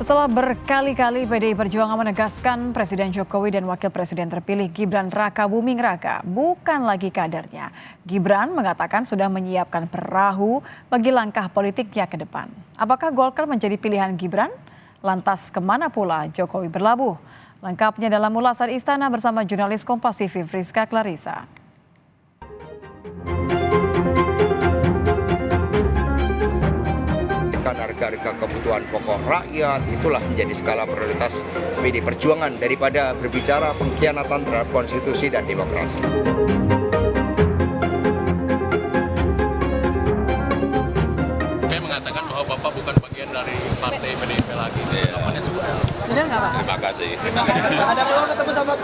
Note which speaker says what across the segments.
Speaker 1: Setelah berkali-kali PDI Perjuangan menegaskan Presiden Jokowi dan Wakil Presiden terpilih Gibran Rakabuming Raka bukan lagi kadernya. Gibran mengatakan sudah menyiapkan perahu bagi langkah politiknya ke depan. Apakah Golkar menjadi pilihan Gibran? Lantas kemana pula Jokowi berlabuh? Lengkapnya dalam ulasan Istana bersama jurnalis Kompas TV Friska Clarissa.
Speaker 2: Harga-harga kebutuhan pokok rakyat itulah menjadi skala prioritas PDI Perjuangan daripada berbicara pengkhianatan terhadap konstitusi dan demokrasi.
Speaker 3: Saya mengatakan bahwa Bapak bukan bagian dari partai PDIP lagi. Namanya sebenarnya.
Speaker 1: Benar nggak Pak?
Speaker 4: Terima kasih.
Speaker 5: Ada peluang ketemu sama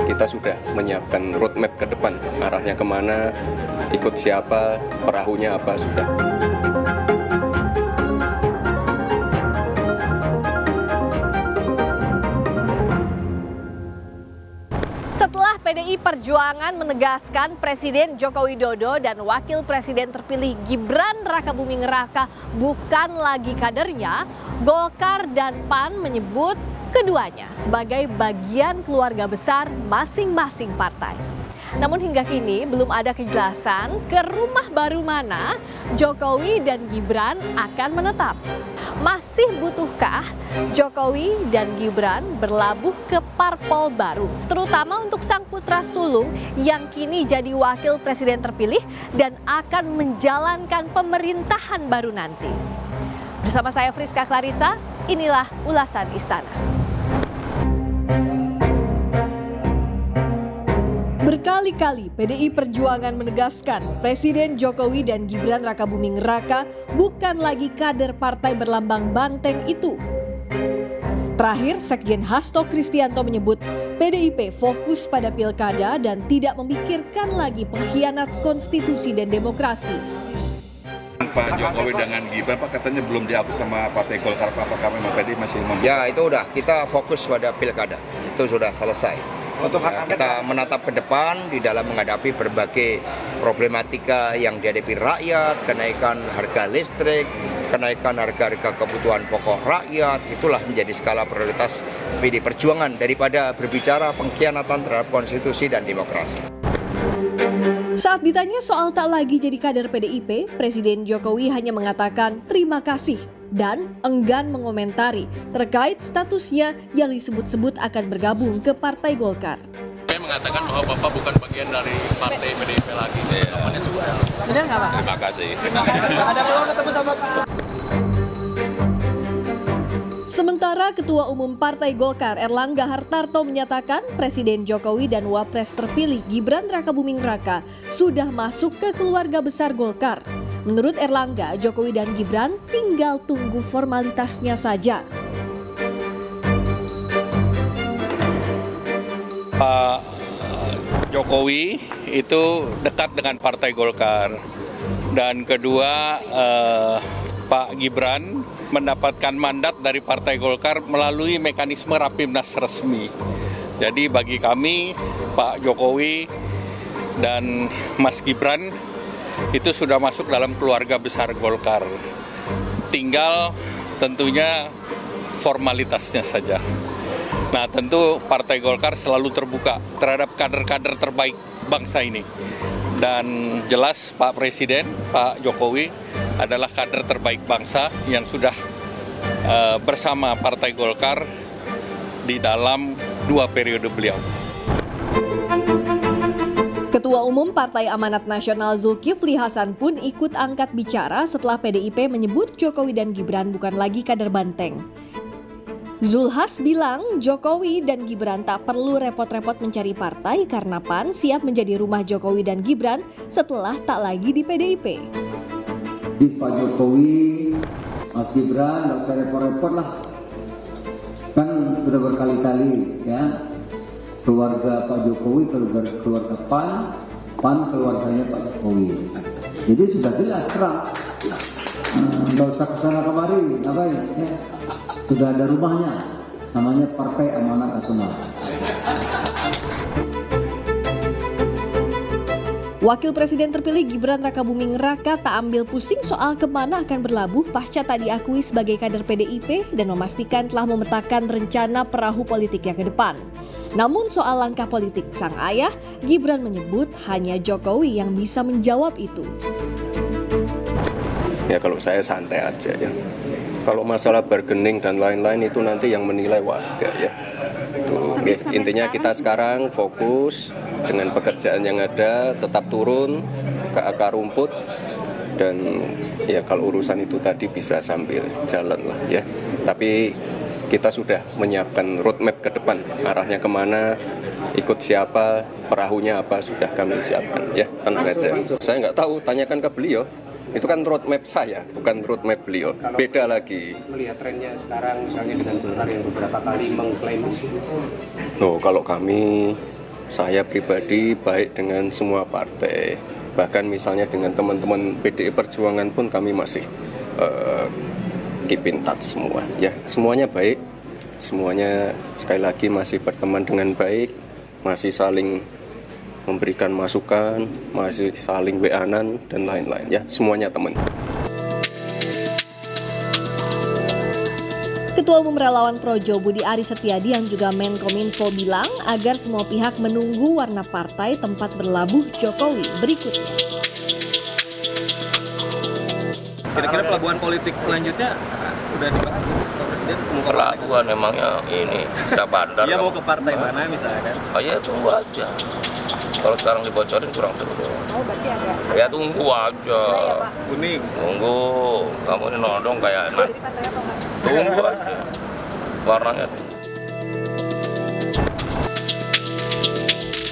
Speaker 6: Kita sudah menyiapkan roadmap ke depan, arahnya kemana, ikut siapa, perahunya apa, sudah.
Speaker 7: Setelah PDI Perjuangan menegaskan Presiden Joko Widodo dan Wakil Presiden terpilih Gibran Rakabuming Raka bukan lagi kadernya, Golkar dan PAN menyebut keduanya sebagai bagian keluarga besar masing-masing partai. Namun hingga kini belum ada kejelasan ke rumah baru mana Jokowi dan Gibran akan menetap. Masih butuhkah Jokowi dan Gibran berlabuh ke parpol baru, terutama untuk sang putra sulung yang kini jadi wakil presiden terpilih dan akan menjalankan pemerintahan baru nanti. Bersama saya Friska Clarissa, inilah ulasan Istana. Berkali-kali PDI Perjuangan menegaskan Presiden Jokowi dan Gibran Rakabuming Raka bukan lagi kader partai berlambang banteng itu. Terakhir, Sekjen Hasto Kristianto menyebut PDIP fokus pada pilkada dan tidak memikirkan lagi pengkhianat konstitusi dan demokrasi.
Speaker 4: Pak Jokowi dengan Gibran, Pak, katanya belum diakui sama Partai Golkar. Apakah memang PDI masih
Speaker 2: Ya itu udah, kita fokus pada pilkada, itu sudah selesai. Kita menatap ke depan di dalam menghadapi berbagai problematika yang dihadapi rakyat, kenaikan harga listrik, kenaikan harga-harga kebutuhan pokok rakyat, itulah menjadi skala prioritas PDI Perjuangan daripada berbicara pengkhianatan terhadap konstitusi dan demokrasi.
Speaker 7: Saat ditanya soal tak lagi jadi kader PDIP, Presiden Jokowi hanya mengatakan terima kasih dan enggan mengomentari terkait statusnya yang disebut-sebut akan bergabung ke Partai Golkar.
Speaker 3: Saya mengatakan bahwa Bapak bukan bagian dari partai PDIP lagi. Namanya sebenarnya.
Speaker 1: Benar nggak Pak?
Speaker 4: Terima kasih.
Speaker 5: Ada peluang ketemu sama
Speaker 7: Sementara Ketua Umum Partai Golkar Erlangga Hartarto menyatakan Presiden Jokowi dan Wapres terpilih Gibran Rakabuming Raka sudah masuk ke keluarga besar Golkar. Menurut Erlangga, Jokowi dan Gibran tinggal tunggu formalitasnya saja.
Speaker 8: Pak Jokowi itu dekat dengan Partai Golkar. Dan kedua, Pak Gibran mendapatkan mandat dari Partai Golkar melalui mekanisme Rapimnas resmi. Jadi bagi kami, Pak Jokowi dan Mas Gibran itu sudah masuk dalam keluarga besar Golkar. Tinggal tentunya formalitasnya saja. Nah, tentu Partai Golkar selalu terbuka terhadap kader-kader terbaik bangsa ini. Dan jelas Pak Presiden, Pak Jokowi adalah kader terbaik bangsa yang sudah bersama Partai Golkar di dalam 2 periode beliau.
Speaker 7: Ketua Umum Partai Amanat Nasional Zulkifli Hasan pun ikut angkat bicara setelah PDIP menyebut Jokowi dan Gibran bukan lagi kader banteng. Zulhas bilang Jokowi dan Gibran tak perlu repot-repot mencari partai karena PAN siap menjadi rumah Jokowi dan Gibran setelah tak lagi di PDIP.
Speaker 9: Pak Jokowi, Mas Gibran, nggak usah repot-repot lah. Kan sudah berkali-kali ya, keluarga Pak Jokowi, keluarga PAN, PAN keluarganya Pak Jokowi. Jadi sudah jelas terang. Nggak usah kesana kemari, ngapain? Ya. Sudah ada rumahnya, namanya Partai Amanat Nasional.
Speaker 7: Wakil Presiden terpilih Gibran Rakabuming Raka tak ambil pusing soal kemana akan berlabuh pasca tak diakui sebagai kader PDIP dan memastikan telah memetakan rencana perahu politiknya ke depan. Namun soal langkah politik sang ayah, Gibran menyebut hanya Jokowi yang bisa menjawab itu.
Speaker 6: Ya kalau saya santai aja ya. Kalau masalah bargaining dan lain-lain itu nanti yang menilai warga ya. Tuh, intinya kita sekarang fokus dengan pekerjaan yang ada, tetap turun ke akar rumput, dan ya kalau urusan itu tadi bisa sambil jalan lah ya. Tapi kita sudah menyiapkan roadmap ke depan, arahnya kemana, ikut siapa, perahunya apa, sudah kami siapkan ya, tenang aja. Saya nggak tahu, tanyakan ke beliau. Itu kan roadmap saya, bukan roadmap beliau. Beda lagi.
Speaker 10: Melihat trennya sekarang misalnya dengan Golkar yang beberapa kali mengklaim.
Speaker 6: Kalau kami, saya pribadi baik dengan semua partai. Bahkan misalnya dengan teman-teman PDI Perjuangan pun kami masih keep in touch semua. Ya, semuanya baik. Semuanya sekali lagi masih berteman dengan baik, masih saling memberikan masukan, masih saling WA-an dan lain-lain ya, semuanya teman.
Speaker 7: Ketua Umum Relawan Projo Budi Aris Setiadi yang juga Menkominfo bilang agar semua pihak menunggu warna partai tempat berlabuh Jokowi berikutnya.
Speaker 10: Kira-kira pelabuhan politik selanjutnya udah dibahas Pak Presiden?
Speaker 2: Pelabuhan emangnya ini bisa bandar.
Speaker 10: Dia mau ke partai mana misalnya?
Speaker 2: Oh ya tunggu aja. Kalau sekarang dibocorin kurang seru.
Speaker 7: Oh berarti ada.
Speaker 2: Ya tunggu aja.
Speaker 10: Kuning.
Speaker 2: Tunggu. Kamu ini nodong kayak enak. Tunggu aja. Warnanya.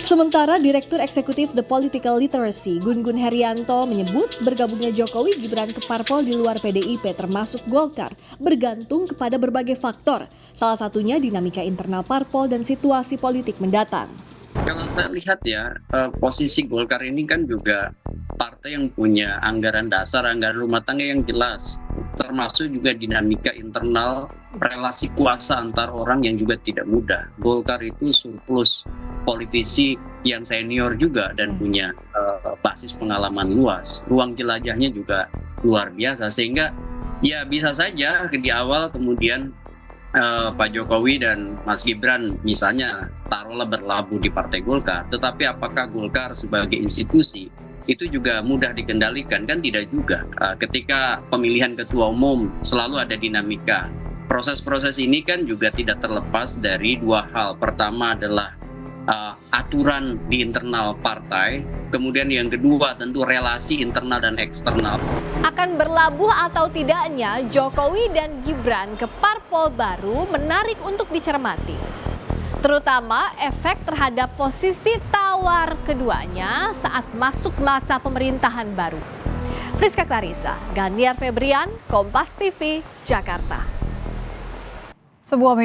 Speaker 7: Sementara Direktur Eksekutif The Political Literacy Gun Gun Herianto menyebut bergabungnya Jokowi Gibran ke parpol di luar PDIP termasuk Golkar bergantung kepada berbagai faktor. Salah satunya dinamika internal parpol dan situasi politik mendatang.
Speaker 11: Kalau saya lihat ya, posisi Golkar ini kan juga partai yang punya anggaran dasar, anggaran rumah tangga yang jelas. Termasuk juga dinamika internal relasi kuasa antar orang yang juga tidak mudah. Golkar itu surplus politisi yang senior juga dan punya basis pengalaman luas. Ruang jelajahnya juga luar biasa. Sehingga ya bisa saja di awal kemudian Pak Jokowi dan Mas Gibran misalnya taruhlah berlabuh di Partai Golkar, tetapi apakah Golkar sebagai institusi itu juga mudah dikendalikan? Kan tidak juga. Ketika pemilihan ketua umum selalu ada dinamika. Proses-proses ini kan juga tidak terlepas dari dua hal. Pertama adalah aturan di internal partai, kemudian yang kedua tentu relasi internal dan eksternal.
Speaker 7: Akan berlabuh atau tidaknya Jokowi dan Gibran ke parpol baru menarik untuk dicermati. Terutama efek terhadap posisi tawar keduanya saat masuk masa pemerintahan baru. Friska Clarissa, Gandiar Febrian, Kompas TV, Jakarta.
Speaker 1: Sebuah